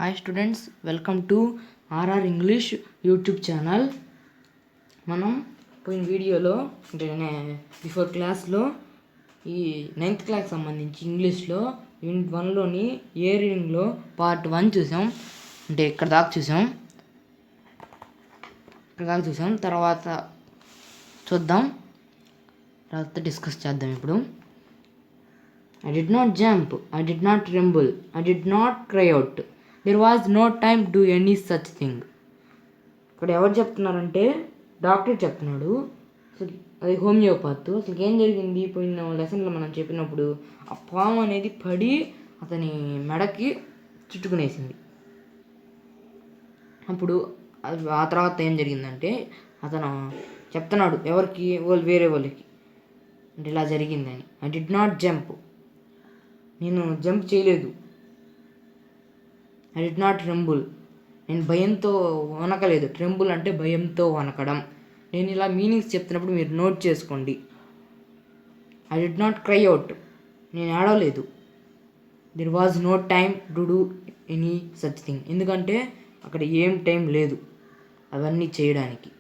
Hi students, welcome to RR English YouTube channel. మనం పోయిన వీడియోలో అంటే బిఫోర్ క్లాస్లో ఈ 9th క్లాస్ సంబంధించి ఇంగ్లీష్లో యూనిట్ 1లోని ఏ రీడింగ్లో పార్ట్ 1 చూసాం. అంటే ఇక్కడ దాకా చూసాం. తర్వాత చూద్దాం, తర్వాత డిస్కస్ చేద్దాం. ఇప్పుడు I did not jump, I did not tremble, I did not cry out. There was no time to do any such thing. ఇక్కడ ఎవరు చెప్తున్నారంటే డాక్టర్ చెప్తున్నాడు. అసలు అది హోమియోపాత్. అసలు ఏం జరిగింది పోయిన లెసన్లో మనం చెప్పినప్పుడు, ఆ పాము అనేది పడి అతని మెడకి చుట్టుకునేసింది. అప్పుడు ఆ తర్వాత ఏం జరిగిందంటే అతను చెప్తున్నాడు ఎవరికి, వేరే వాళ్ళకి, అంటే ఇలా జరిగిందని. ఐ డిడ్ నాట్ జంప్, నేను జంప్ చేయలేదు. ఐ డిడ్ నాట్ ట్రెంబుల్, నేను భయంతో వనకలేదు. ట్రెంబుల్ అంటే భయంతో వనకడం. నేను ఇలా మీనింగ్స్ చెప్తున్నప్పుడు మీరు నోట్ చేసుకోండి. I did not cry out, నేను ఏడవలేదు. There was no time to do any such thing, ఎందుకంటే అక్కడ ఏం టైం లేదు అవన్నీ చేయడానికి.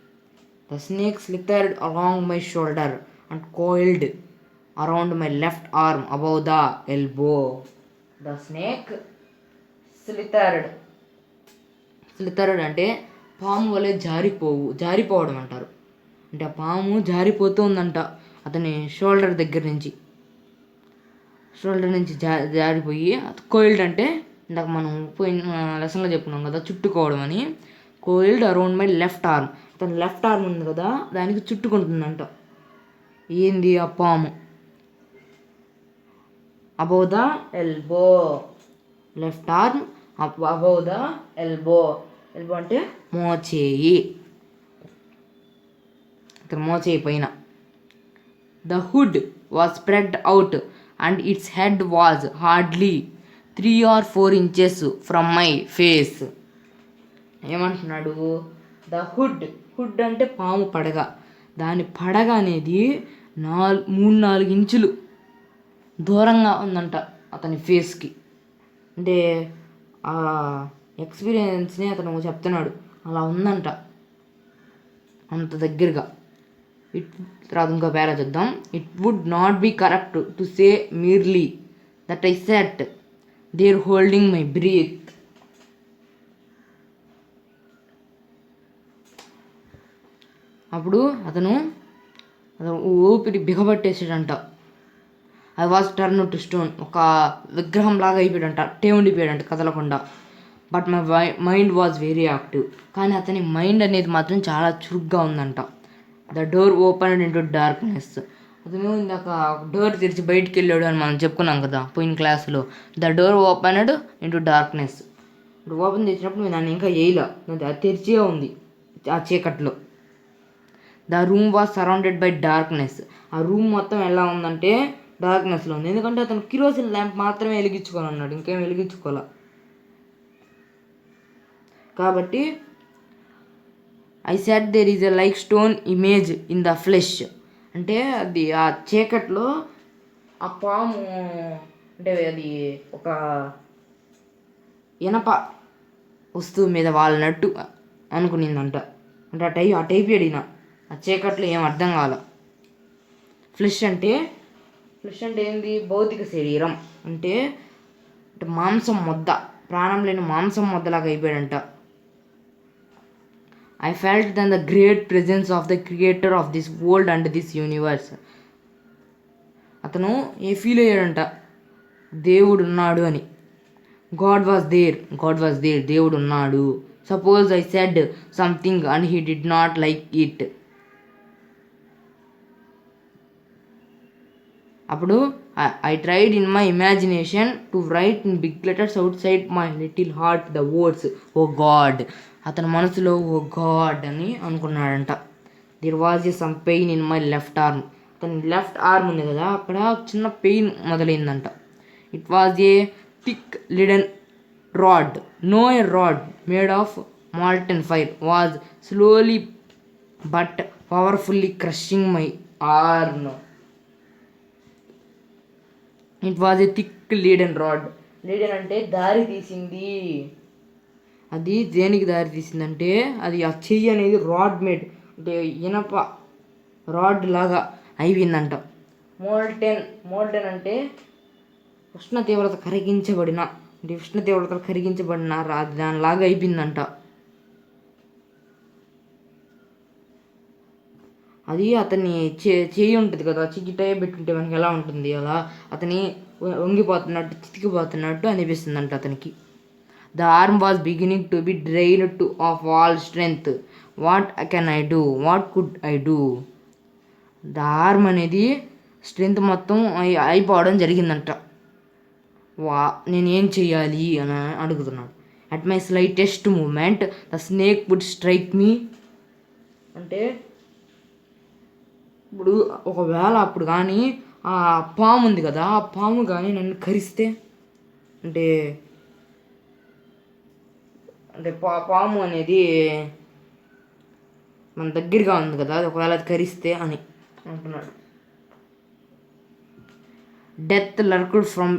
The snake slithered along my shoulder and coiled around my left arm above the elbow. The snake slithered అంటే పాము వలె జారిపోవడం అంటారు. అంటే ఆ పాము జారిపోతుందంట అతని షోల్డర్ నుంచి జారిపోయి. కోయిల్డ్ అంటే ఇందాక మనం పోయిన లెసన్లో చెప్పుకున్నాం కదా, చుట్టుకోవడం అని. కోయిల్డ్ అరౌండ్ మై లెఫ్ట్ ఆర్మ్, అతని లెఫ్ట్ ఆర్మ్ ఉంది కదా దానికి చుట్టుకుంటుందంట. ఏంది ఆ పాము? above the elbow, left arm above the elbow అంటే మోచేయి, ఇక్కడ మోచేయి పైన. the hood was spread out and its head was hardly 3 or 4 inches from my face. ఏమంటున్నాడు? the hood అంటే పాము పడగ, దాని పడగ అనేది 3-4 ఇంచులు దూరంగా ఉందంట అతని ఫేస్కి. అంటే ఆ ఎక్స్పీరియన్స్ని అతను చెప్తున్నాడు, అలా ఉందంట అంత దగ్గరగా. తర్వాత ఇంకో పేరా చూద్దాం. It would not be correct to say merely that I sat there holding my breath. అప్పుడు అతను ఊపిరి బిగబట్టేసాడంట. I was turn to stone, ఒక విగ్రహం లాగా అయిపోయాడంట, ఉండిపోయాడంట కదలకుండా. But my mind was very active, కానీ అతని మైండ్ అనేది మాత్రం చాలా చురుగ్గా ఉందంట. The door opened into darkness, అతను ఇందాక డోర్ తెరిచి బయటికి వెళ్ళాడు అని మనం చెప్పుకున్నాం కదా పోయిన క్లాసులో. The door opened into darkness, ఇప్పుడు ఓపెన్ చేసినప్పుడు నేను దాన్ని ఇంకా వేయలే, అది తెరిచే ఉంది ఆ చీకట్లో. The room was surrounded by darkness, ఆ రూమ్ మొత్తం ఎలా ఉందంటే డార్క్నెస్లో ఉంది, ఎందుకంటే అతను కిరోసిన్ ల్యాంప్ మాత్రమే వెలిగించుకొని అన్నాడు, ఇంకేం వెలిగించుకోలే. కాబట్టి I said there is a like stone image in the flesh, అంటే అది ఆ చీకట్లో ఆ పాము అంటే అది ఒక ఇనప వస్తువు మీద వాళ్ళనట్టు అనుకునిందంట. అంటే ఆ టైప్ అడిగిన ఆ చీకట్లో ఏం అర్థం కాల. ఫ్లెష్ అంటే ఏంది? భౌతిక శరీరం, అంటే మాంసం ముద్ద, ప్రాణం లేని మాంసం ముద్దలాగా అయిపోయాడంట. I felt then the great presence of the creator of this world and this universe. అతను ఫీల్ అయ్యాడంట దేవుడు ఉన్నాడు అని. గాడ్ వాజ్ దేర్, దేవుడు ఉన్నాడు. Suppose I said something and he did not like it. అప్పుడు I tried in my imagination to write in big letters outside my little heart the words O God. అతని మనసులో O God అని అనుకున్నాడంట. There was A some pain in my left arm, అతని left arm ఉంది కదా అక్కడ చిన్న pain మొదలైందంట. It was a thick leaden rod, no a rod made of molten fire was slowly but powerfully crushing my arm. It was a thick leaden rod, leaden అంటే దారి తీసింది, అది దేనికి దారి తీసిందంటే అది ఆ చెయ్యి అనేది రాడ్ మేడ్ అంటే ఇనప రాడ్ లాగా అయిపోయిందంట. మోల్టెన్ అంటే ఉష్ణ తీవ్రత కరిగించబడిన దానిలాగా అయిపోయిందంట. అది అతన్ని చేయి ఉంటుంది కదా, చికిటయ పెట్టుంటే మనకి ఎలా ఉంటుంది అలా అతని వంగిపోతున్నట్టు చితికిపోతున్నట్టు అనిపిస్తుందంట అతనికి. The arm was beginning to be drained to of all strength. What could I do? The arm అనేది స్ట్రెంగ్త్ మొత్తం అయిపోవడం జరిగిందంట. నేనేం చెయ్యాలి అని అడుగుతున్నాడు. At my slightest moment the snake would strike me. అంటే ఇప్పుడు ఒకవేళ అప్పుడు కానీ ఆ పాము ఉంది కదా, ఆ పాము కానీ నన్ను కరిస్తే అంటే అంటే పాము అనేది మన దగ్గరగా ఉంది కదా, అది ఒకవేళ అది కరిస్తే అని అంటున్నాడు. డెత్ లర్క్డ్ ఫ్రమ్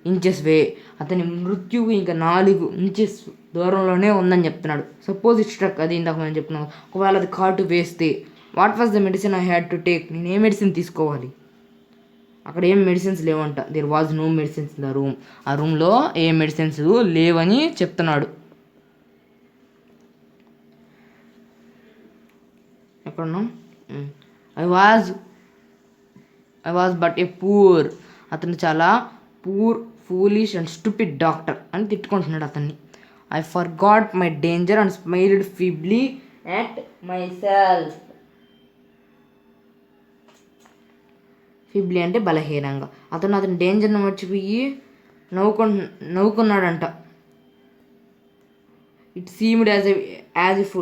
ఇంచెస్ వే. అతని మృత్యువు ఇంకా 4 ఇంచెస్ దూరంలోనే ఉందని చెప్తున్నాడు. సపోజ్ ఇట్ స్ట్రక్, అది ఇందాక మనం చెప్తున్నాం, ఒకవేళ అది కాటు వేస్తే. What was the medicine I had to take. నేను ఏ మెడిసిన్ తీసుకోవాలి? అక్కడ ఏం మెడిసిన్స్ లేవంట. There was no medicines in the room. ఆ రూమ్లో ఏ మెడిసిన్స్ లేవని చెప్తున్నాడు. ఎక్కడున్నాం? I was but a poor. అతను చాలా ఫూలిష్ అండ్ స్టూపిడ్ డాక్టర్ అని తిట్టుకుంటున్నాడు అతన్ని. I forgot my danger and smiled feebly at myself. Feebly అంటే బలహీనంగా. అతని డేంజర్ని మర్చిపోయి నవ్వుకున్నాడంట. It seemed as if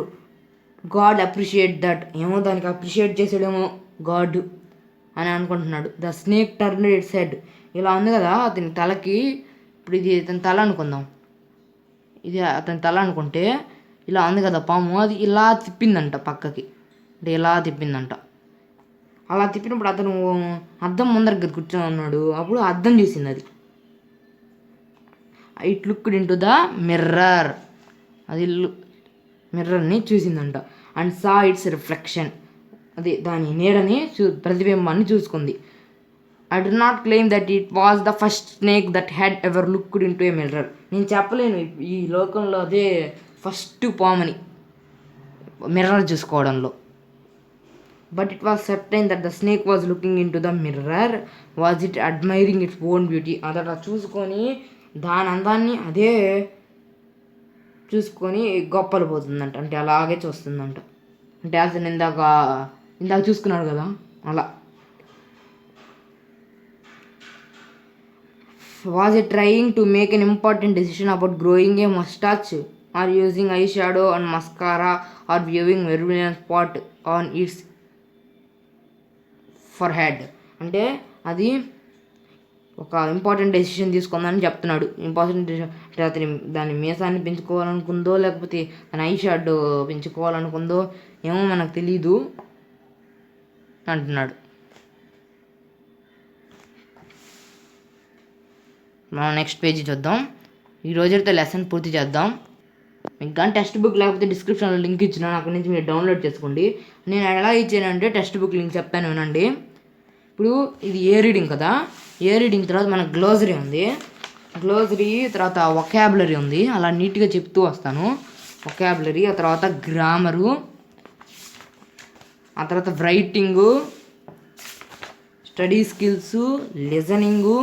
God appreciate that. ఏమో దానికి అప్రిషియేట్ చేసాడేమో గాడ్ అని అనుకుంటున్నాడు. The snake turned it's head. ఇలా ఉంది కదా అతని తలకి. ఇప్పుడు ఇది అతని తల అనుకుందాం. ఇది అతని తల అనుకుంటే ఇలా ఉంది కదా పాము, అది ఇలా తిప్పిందంట పక్కకి. అంటే ఇలా తిప్పిందంట. అలా తిప్పినప్పుడు అతను అద్దం ముందర కూర్చొని ఉన్నాడు. అప్పుడు అద్దం చూసింది అది. It looked into the mirror. అది మిర్రర్ని చూసిందంట. And saw its reflection. అది దాని నీడని ప్రతిబింబాన్ని చూసుకుంది. I do not claim that it was the first snake that had ever looked into a mirror. నేను చెప్పలేను ఈ లోకంలో అదే ఫస్ట్ పామని మిర్రర్ చూసుకోవడంలో. But it was certain that the snake was looking into the mirror. Was it admiring its own beauty. అదట చూసుకొని దాని అందాన్ని అదే చూసుకొని గొప్పలు పోతుందంట. అంటే అలాగే చూస్తుందంట. అంటే అతను ఇందాక చూసుకున్నాడు కదా అలా. Was it trying to make an important decision about growing a moustache or using eye shadow and mascara or viewing vermilion spot on its forehead. అంటే అది ఒక ఇంపార్టెంట్ డెసిషన్ తీసుకుందని చెప్తున్నాడు. ఇంపార్టెంట్ అంటే అతని దాని మీసాన్ని పెంచుకోవాలనుకుందో లేకపోతే తన ఐ షాడో పెంచుకోవాలనుకుందో ఏమో మనకు తెలీదు అంటున్నాడు. మనం నెక్స్ట్ పేజీ చూద్దాం. ఈ రోజుతో లెసన్ పూర్తి చేద్దాం. మీకు కానీ టెక్స్ట్ బుక్ లేకపోతే డిస్క్రిప్షన్లో లింక్ ఇచ్చినాను, అక్కడి నుంచి మీరు డౌన్లోడ్ చేసుకోండి. నేను ఎలా ఇచ్చానంటే టెక్స్ట్ బుక్ లింక్ చెప్తాను వినండి. ఇప్పుడు ఇది ఏ రీడింగ్ కదా, ఏ రీడింగ్ తర్వాత మనకు గ్లోజరీ ఉంది. గ్లోజరీ తర్వాత వొకాబులరీ ఉంది. అలా నీట్గా చెప్తూ వస్తాను. వొకాబులరీ, ఆ తర్వాత గ్రామరు, ఆ తర్వాత రైటింగు, స్టడీ స్కిల్స్, లిజనింగు,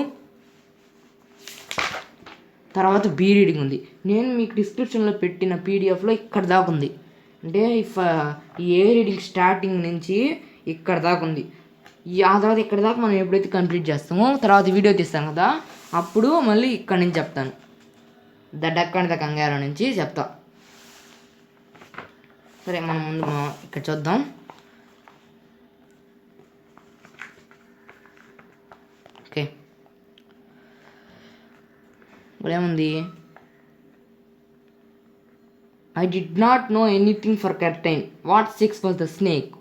తర్వాత బీ రీడింగ్ ఉంది. నేను మీకు డిస్క్రిప్షన్లో పెట్టిన పీడిఎఫ్లో ఇక్కడ దాకా ఉంది. అంటే ఈ ఏ రీడింగ్ స్టార్టింగ్ నుంచి ఇక్కడ దాకా ఉంది. ఆ తర్వాత ఇక్కడ దాకా మనం ఎప్పుడైతే కంప్లీట్ చేస్తామో తర్వాత వీడియో తీస్తాం కదా, అప్పుడు మళ్ళీ ఇక్కడ నుంచి చెప్తాను. ద డక్ అండ్ ద కంగారో నుంచి చెప్తా. సరే, మనం ముందు ఇక్కడ చూద్దాం. ఓకే, ఇప్పుడు ఏముంది? I did not know anything for certain. What sex was the snake?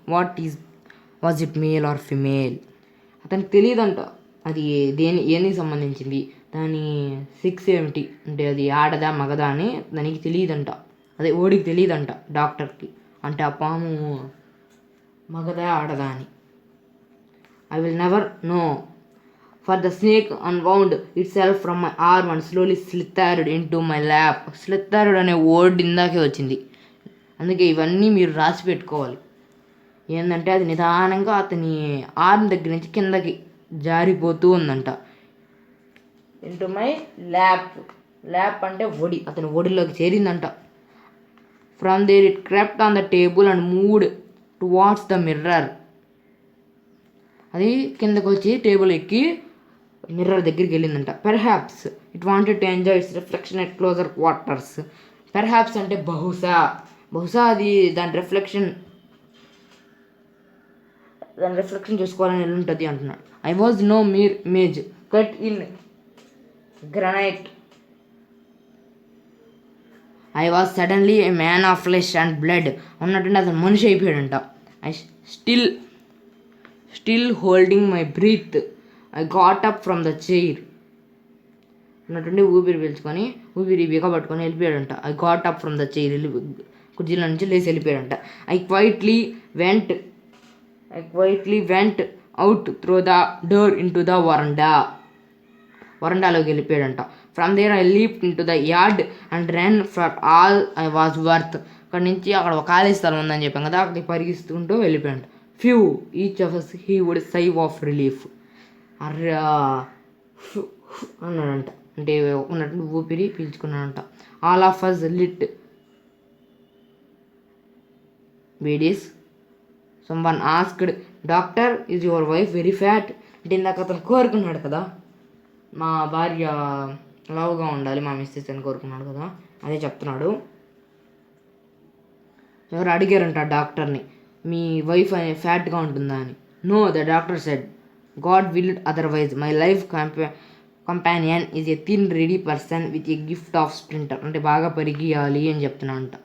Was it male or female? అతనికి తెలియదంట అది దేనికి సంబంధించింది, దాని సెక్స్ ఏమిటి, అంటే అది ఆడదా మగదా అని దానికి తెలియదంట. అదే ఓడికి తెలియదంట డాక్టర్కి, అంటే ఆ పాము మగదా ఆడదా అని. I will never know, for the snake unwound itself from my arm and slowly slithered into my lap. Slithered అనే వర్డ్ ఇందాకే వచ్చింది, అందుకే ఇవన్నీ మీరు రాసి పెట్టుకోవాలి. ఏంటంటే అది నిదానంగా అతని ఆర్మ్ దగ్గర నుంచి కిందకి జారిపోతూ ఉందంట. ఇంటూ మై ల్యాప్, ల్యాప్ అంటే ఒడి, అతని ఒడిలోకి చేరిందంట. From there it crept on the table and moved towards the mirror. అది కిందకు వచ్చి టేబుల్ ఎక్కి మిర్రర్ దగ్గరికి వెళ్ళిందంట. Perhaps it wanted to enjoy its reflection at closer quarters. Perhaps అంటే బహుశా, బహుశా అది దాని రిఫ్లెక్షన్ చూసుకోవాలని ఉంటుంది అంటున్నాడు. I was no mere image cut in granite, I was suddenly a man of flesh and blood. ఉన్నట్టుండి అతను మనిషి అయిపోయాడంట. I still holding my breath I got up from the chair. ఉన్నట్టుండి ఊపిరి పీల్చుకొని ఊపిరి బిగపట్టుకొని వెళ్ళిపోయాడంట. I got up from the chair, కుర్చీలో నుంచి లేచి వెళ్ళిపోయాడంట. I quietly went out through the door into the వరండాలోకి వెళ్ళిపోయాడంట. From there I leaped into the yard and run for all I was worth. అక్కడి నుంచి అక్కడ ఒక ఖాళీ స్థలం ఉందని చెప్పాం కదా, అక్కడికి పరిగిస్తుంటూ వెళ్ళిపోయాడు. Phew each of us he would sigh of relief. అర్రా అన్నాడంట, అంటే ఉన్నట్టు ఊపిరి పీల్చుకున్నాడంట. All of us lit beedis. Someone asked, doctor is your wife very fat. అంటే ఇందాక అతను కోరుకున్నాడు కదా, మా భార్య లావుగా ఉండాలి మా మిస్సెస్ అని కోరుకున్నాడు కదా, అదే చెప్తున్నాడు. ఎవరు అడిగారంట డాక్టర్ని, మీ వైఫ్ ఫ్యాట్గా ఉంటుందా అని. No, the doctor said, God willed otherwise. My life companion is a thin ready person with a gift of sprinter. అంటే బాగా పరిగియాలి అని చెప్తున్నా అంట.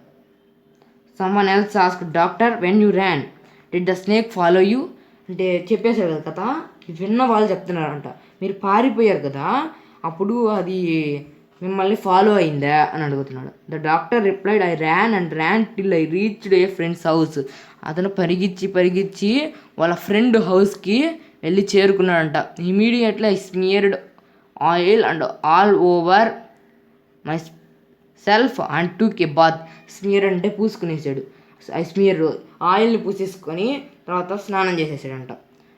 Someone else ask, doctor when you ran did the snake follow you. అంటే చెప్పేశాడు కదా, విన్న వాళ్ళు చెప్తున్నారంట, మీరు పారిపోయారు కదా అప్పుడు అది మిమ్మల్ని ఫాలో అయిందా అని అడుగుతున్నాడు. The doctor replied, I ran till I reached a friend's house. అతను పరిగిచ్చి వాళ్ళ ఫ్రెండ్ హౌస్కి వెళ్ళి చేరుకున్నాడంట. Immediately I smeared oil and all over myself and took a bath. Smear అంటే పూసుకునేసాడు. ఐ స్మియర్ ఆయిల్ని పూసేసుకొని తర్వాత స్నానం చేసేసాడంట.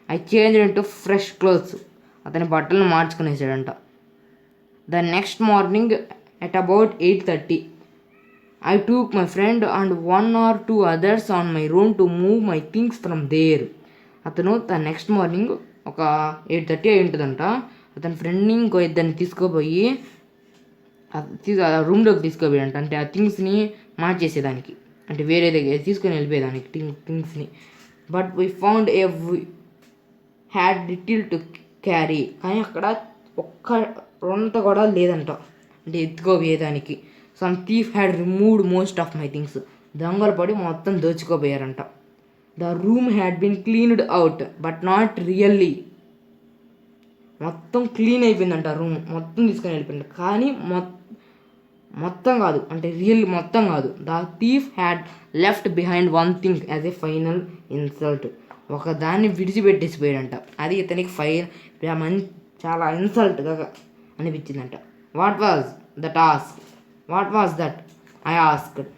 I change into fresh clothes. అతని బట్టలను మార్చుకునేసాడంట. The next morning at about 8:30 I took my friend and 1 or 2 others on my room to move my things from there. అతను తన నెక్స్ట్ మార్నింగ్ ఒక 8:30 అయి ఉంటుందంట. అతని ఫ్రెండ్ని ఇంకో ఇద్దరిని తీసుకుపోయి రూమ్లోకి తీసుకుపోయాడంట. అంటే ఆ థింగ్స్ని మార్చేసేదానికి, అంటే వేరే దగ్గర తీసుకొని వెళ్ళిపోయేదానికి థింగ్స్ని. But we found had little to carry. కానీ అక్కడ ఒక్క రొంత కూడా లేదంట, అంటే ఎత్తుకోపోయేదానికి. Some thief had removed most of my things. దొంగలు పడి మొత్తం దోచుకోపోయారంట. The room had been cleaned out but not really. మొత్తం క్లీన్ అయిపోయిందంట, రూమ్ మొత్తం తీసుకొని వెళ్ళిపోయింది కానీ మొత్తం కాదు, అంటే రియల్ మొత్తం కాదు. The thief had left behind one thing as a final insult. ఒక దాన్ని విడిచిపెట్టేసిపోయాడంట. అది ఇతనికి చాలా ఇన్సల్ట్గా అనిపించిందంట. What was that I asked.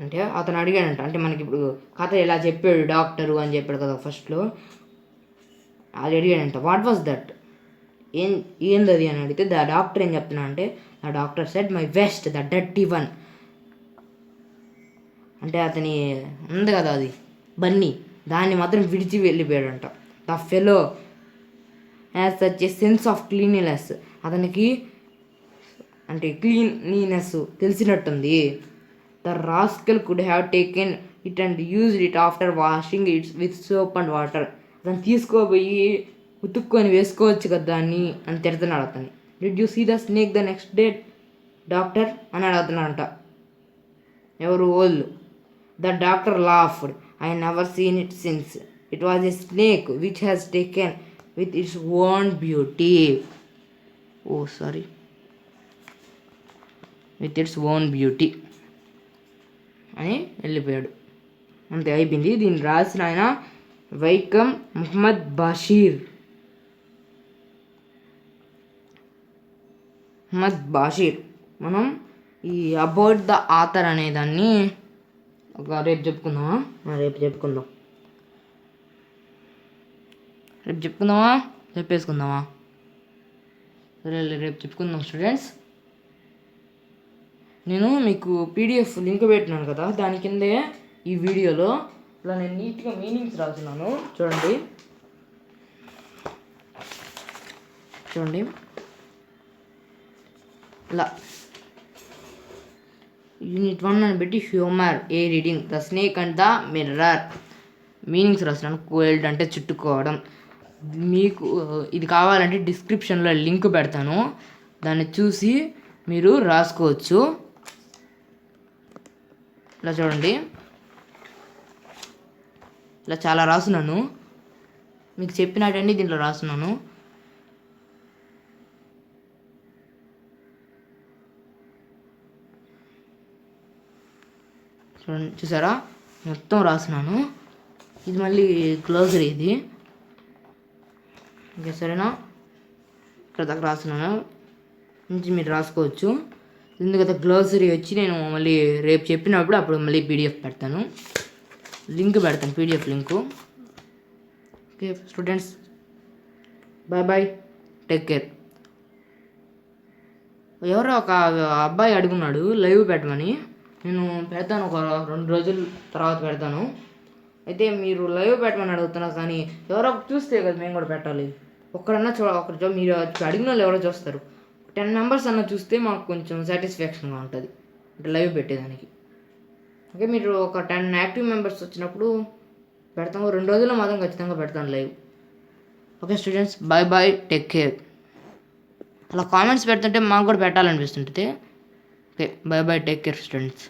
అంటే అతను అడిగాడంట, అంటే మనకి ఇప్పుడు కథ ఇలా చెప్పాడు డాక్టరు అని చెప్పాడు కదా ఫస్ట్లో, అది అడిగాడంట. వాట్ వాజ్ దట్, ఏందది అని అడిగితే ద డాక్టర్ ఏం చెప్తున్నా అంటే, the doctor said my vest the dirty one. అంటే అతని ఉంది కదా అది బన్నీ, దాన్ని మాత్రం విడిచి వెళ్ళిపోయాడంట. The fellow has such a sense of cleanliness. అతనికి అంటే క్లీన్లీనెస్ తెలిసినట్టుంది. The rascal could have taken it and used it after washing its with soap and water. అతను తీసుకోపోయి ఉతుక్కొని వేసుకోవచ్చు కదా దాన్ని అని తిడుతున్నాడు అతన్ని. Did you see the snake the next day doctor అని అడుగుతున్నాడంట ఎవరు ఓళ్ళు. The doctor laughed, I never seen it since. It was a snake which has taken with its own beauty. Oh, sorry. With its own beauty అని వెళ్ళిపోయాడు. అంతే, అయిపోయింది. దీన్ని రాసిన ఆయన వైకం ముహమ్మద్ బషీర్. మనం ఈ అబౌట్ ద ఆథర్ అనే దాన్ని రేపు చెప్పుకుందామా? రేపు చెప్పుకుందామా? చెప్పేసుకుందామా? సరే, రేపు చెప్పుకుందాం స్టూడెంట్స్. నేను మీకు పీడిఎఫ్ లింక్ పెట్టినాను కదా, దాని కిందే ఈ వీడియోలో ఇలా నేను నీట్గా మీనింగ్స్ రాస్తున్నాను. చూడండి ఇలా యూనిట్ 1 అని పెట్టి humour, A reading, the snake and the mirror meanings రాస్తున్నాను. కోల్డ్ అంటే చుట్టుకోవడం. మీకు ఇది కావాలంటే డిస్క్రిప్షన్లో లింక్ పెడతాను, దాన్ని చూసి మీరు రాసుకోవచ్చు. ఇలా చూడండి, ఇలా చాలా రాస్తున్నాను. మీకు చెప్పినట్టండి దీంట్లో రాస్తున్నాను. చూడండి, చూసారా? మొత్తం రాస్తున్నాను. ఇది మళ్ళీ గ్లోజరీ ఇది. ఓకే, సరేనా? ఇక్కడ దాకా రాస్తున్నాను, నుంచి మీరు రాసుకోవచ్చు. ఎందుకంటే గ్లోసరీ వచ్చి నేను మళ్ళీ రేపు చెప్పినప్పుడు అప్పుడు మళ్ళీ పీడిఎఫ్ పెడతాను, లింక్ పెడతాను, PDF link. Okay students, bye, take care. ఎవరో ఒక అబ్బాయి అడుగున్నాడు లైవ్ పెట్టమని. నేను పెడతాను, ఒక 2 రోజుల తర్వాత పెడతాను. అయితే మీరు లైవ్ పెట్టమని అడుగుతున్నారు, కానీ ఎవరో చూస్తే కదా మేము కూడా పెట్టాలి. ఒక్కడన్నా మీరు అడిగిన వాళ్ళు ఎవరో చూస్తారు. 10 మెంబర్స్ అన్న చూస్తే మాకు కొంచెం సాటిస్ఫాక్షన్గా ఉంటుంది అంటే లైవ్ పెట్టేదానికి. ఓకే, మీరు ఒక 10 యాక్టివ్ మెంబర్స్ వచ్చినప్పుడు పెడతాము. 2 రోజుల్లో మాత్రం ఖచ్చితంగా పెడతాను live. Okay students, bye, take care. అలా కామెంట్స్ పెడుతుంటే మాకు కూడా పెట్టాలనిపిస్తుంటుంది. Okay, bye, take care students.